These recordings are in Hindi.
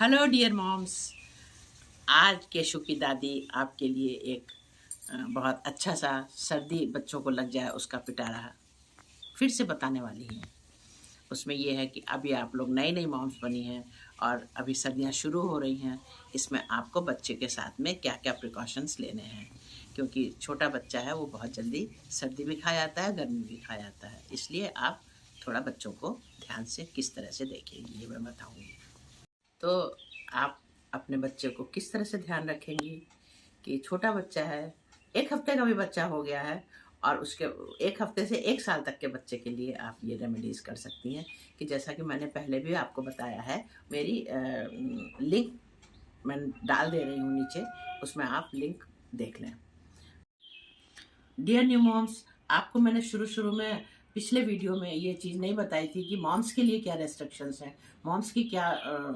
Hello dear moms. आज केशु की दादी आपके लिए एक बहुत अच्छा सा सर्दी बच्चों को लग जाए उसका पिटारा फिर से बताने वाली है। उसमें ये है कि अभी आप लोग नई नई मॉम्स बनी हैं और अभी सर्दियाँ शुरू हो रही हैं। इसमें आपको बच्चे के साथ में क्या क्या प्रिकॉशंस लेने हैं, क्योंकि छोटा बच्चा है वो बहुत जल्दी सर्दी भी खा जाता है, गर्मी भी खा जाता है। इसलिए आप थोड़ा बच्चों को ध्यान से किस तरह से देखेंगी ये मैं बताऊँगी। तो आप अपने बच्चे को किस तरह से ध्यान रखेंगी कि छोटा बच्चा है, 1 हफ्ते का भी बच्चा हो गया है और उसके 1 हफ्ते से 1 साल तक के बच्चे के लिए आप ये रेमेडीज़ कर सकती हैं कि जैसा कि मैंने पहले भी आपको बताया है। मेरी लिंक मैं डाल दे रही हूँ नीचे, उसमें आप लिंक देख लें। डियर न्यू मॉम्स, आपको मैंने शुरू में पिछले वीडियो में ये चीज़ नहीं बताई थी कि मॉम्स के लिए क्या रेस्ट्रिक्शंस हैं, मॉम्स की क्या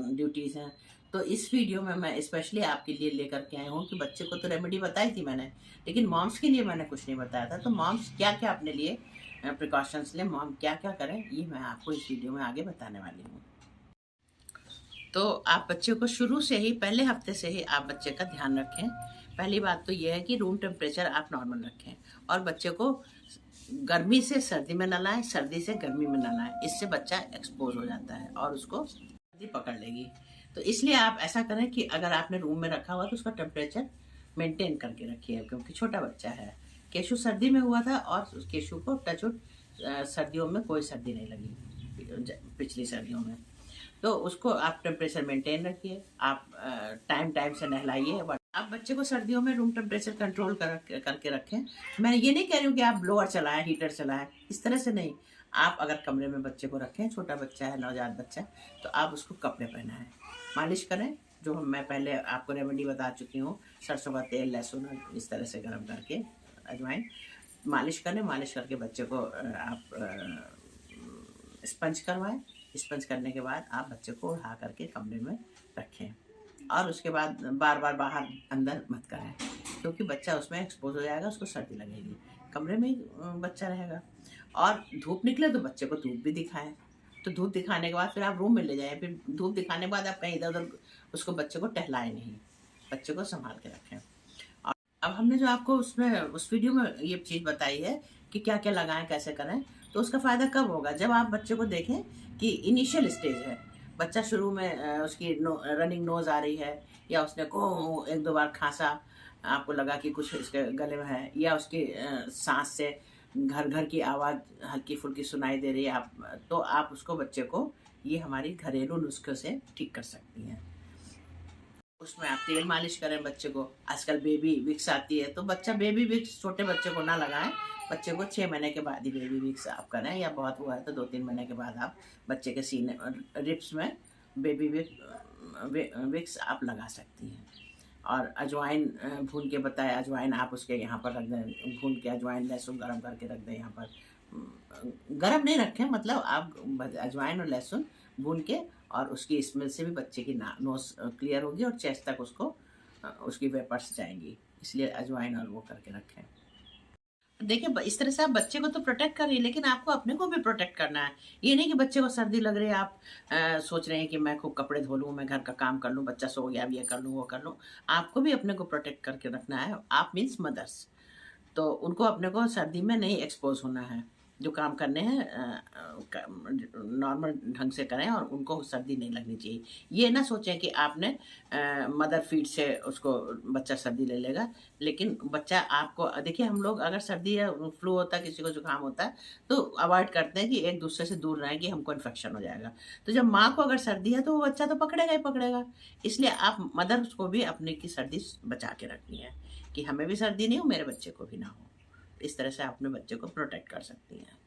ड्यूटीज़ हैं। तो इस वीडियो में मैं स्पेशली आपके लिए लेकर के आई हूँ कि बच्चे को तो रेमेडी बताई थी मैंने, लेकिन मॉम्स के लिए मैंने कुछ नहीं बताया था। तो मॉम्स क्या क्या अपने लिए प्रिकॉशंस लें, मॉम क्या क्या करें, ये मैं आपको इस वीडियो में आगे बताने वाली हूँ। तो आप बच्चे को शुरू से ही, पहले हफ्ते से ही आप बच्चे का ध्यान रखें। पहली बात तो ये है कि रूम टेम्परेचर आप नॉर्मल रखें और बच्चे को गर्मी से सर्दी में न लाएं, सर्दी से गर्मी में न लाएं। इससे बच्चा एक्सपोज हो जाता है और उसको सर्दी पकड़ लेगी। तो इसलिए आप ऐसा करें कि अगर आपने रूम में रखा हुआ तो उसका टेम्परेचर मेंटेन करके रखिए, क्योंकि छोटा बच्चा है। केशु सर्दी में हुआ था और केशु को टचवुड सर्दियों में कोई सर्दी नहीं लगी पिछली सर्दियों में। तो उसको आप टेम्परेचर मेंटेन रखिए, आप टाइम टाइम से नहलाइए। आप बच्चे को सर्दियों में रूम टेम्परेचर कंट्रोल करके रखें। मैं ये नहीं कह रही हूँ कि आप ब्लोअर चलाएं, हीटर चलाएं, इस तरह से नहीं। आप अगर कमरे में बच्चे को रखें, छोटा बच्चा है, नवजात बच्चा, तो आप उसको कपड़े पहनाएं, मालिश करें, जो मैं पहले आपको रेमेडी बता चुकी हूँ। सरसों का तेल, लहसुन इस तरह से गर्म करके, अजवाइन, मालिश करें। मालिश करके बच्चे को आप स्पंज करवाएं। स्पंज करने के बाद आप बच्चे को उठा करके कमरे में रखें और उसके बाद बार बार बाहर अंदर मत करें, क्योंकि बच्चा उसमें एक्सपोज हो जाएगा, उसको सर्दी लगेगी। कमरे में ही बच्चा रहेगा। और धूप निकले तो बच्चे को धूप भी दिखाएं। तो धूप दिखाने के बाद फिर आप रूम में ले जाएं। फिर धूप दिखाने के बाद आप कहीं इधर उधर उसको, बच्चे को टहलाएं नहीं, बच्चे को संभाल के रखें। और अब हमने जो आपको उसमें उस वीडियो में ये चीज़ बताई है कि क्या क्या लगाएं, कैसे करें, तो उसका फ़ायदा कब होगा? जब आप बच्चे को देखें कि इनिशियल स्टेज है, बच्चा शुरू में उसकी रनिंग नोज आ रही है, या उसने को 1-2 बार खांसा, आपको लगा कि कुछ इसके गले में है, या उसकी सांस से घर घर की आवाज़ हल्की फुल्की सुनाई दे रही है, तो आप उसको, बच्चे को, ये हमारी घरेलू नुस्खे से ठीक कर सकती हैं। उसमें आप तेल मालिश करें बच्चे को। आजकल बेबी विक्स आती है, तो बच्चा बेबी विक्स छोटे बच्चे को ना लगाएं। बच्चे को 6 महीने के बाद ही बेबी विक्स आप करें, या बहुत हुआ है तो 2-3 महीने के बाद आप बच्चे के सीने रिप्स में बेबी विक्स आप लगा सकती हैं। और अजवाइन भून के बताए, अजवाइन आप उसके यहाँ पर रख दें, भून के अजवाइन लहसुन गर्म करके रख दें यहाँ पर। गर्म नहीं रखें, मतलब आप अजवाइन और लहसुन भून के, और उसकी स्मेल से भी बच्चे की नोज क्लियर होगी और चेस्ट तक उसको उसकी वेपर्स जाएंगी। इसलिए अजवाइन और वो करके रखें। देखिए, इस तरह से आप बच्चे को तो प्रोटेक्ट कर रही है, लेकिन आपको अपने को भी प्रोटेक्ट करना है। ये नहीं कि बच्चे को सर्दी लग रही है, आप सोच रहे हैं कि मैं खूब कपड़े धो लूँ, मैं घर का काम कर लूँ, बच्चा सो गया, अब ये कर लूँ, वो कर लूँ। आपको भी अपने को प्रोटेक्ट करके रखना है। आप मीन्स मदर्स, तो उनको अपने को सर्दी में नहीं एक्सपोज होना है। जो काम करने हैं नॉर्मल ढंग से करें और उनको सर्दी नहीं लगनी चाहिए। ये ना सोचें कि आपने मदर फीड से उसको बच्चा सर्दी ले लेगा। लेकिन बच्चा आपको, देखिए, हम लोग अगर सर्दी या फ्लू होता है, किसी को जुकाम होता है, तो अवॉइड करते हैं कि एक दूसरे से दूर रहें कि हमको इन्फेक्शन हो जाएगा। तो जब माँ को अगर सर्दी है तो वो बच्चा तो पकड़ेगा ही पकड़ेगा। इसलिए आप मदर को भी अपने की सर्दी बचा के रखनी है कि हमें भी सर्दी नहीं हो, मेरे बच्चे को भी ना हो। इस तरह से आप अपने बच्चे को प्रोटेक्ट कर सकती हैं।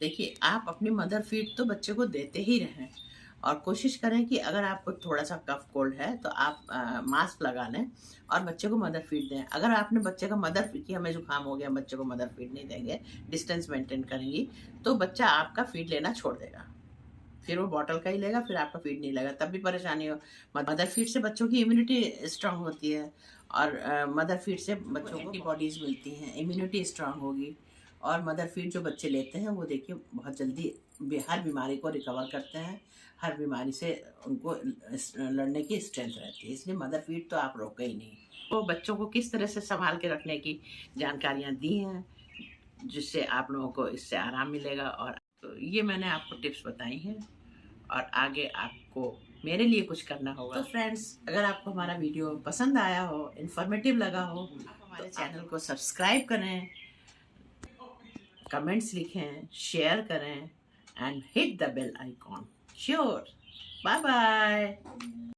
देखिए, आप अपनी मदर फीड तो बच्चे को देते ही रहें, और कोशिश करें कि अगर आपको थोड़ा सा कफ कोल्ड है तो आप मास्क लगा लें और बच्चे को मदर फीड दें। अगर आपने बच्चे का मदर फीड की, हमें जुकाम हो गया, बच्चे को मदर फीड नहीं देंगे, डिस्टेंस मेंटेन करेंगी, तो बच्चा आपका फीड लेना छोड़ देगा। फिर वो बॉटल का ही लेगा, फिर आपका फीड नहीं लेगा, तब भी परेशानी हो। मदर फीड से बच्चों की इम्यूनिटी स्ट्रांग होती है, और मदर फीड से बच्चों को एंटीबॉडीज़ मिलती हैं, इम्यूनिटी स्ट्रांग होगी, और मदर फीड जो बच्चे लेते हैं वो देखिए बहुत जल्दी हर बीमारी को रिकवर करते हैं, हर बीमारी से उनको लड़ने की स्ट्रेंथ रहती है, इसलिए मदर फीड तो आप रोके ही नहीं। तो बच्चों को किस तरह से संभाल के रखने की जानकारियाँ दी हैं, जिससे आप लोगों को इससे आराम मिलेगा। और तो ये मैंने आपको टिप्स बताई हैं, और आगे आपको मेरे लिए कुछ करना होगा। तो फ्रेंड्स, अगर आपको हमारा वीडियो पसंद आया हो, इन्फॉर्मेटिव लगा हो, आप हमारे चैनल को सब्सक्राइब करें, कमेंट्स लिखें, शेयर करें and hit the bell icon. Sure. Bye bye.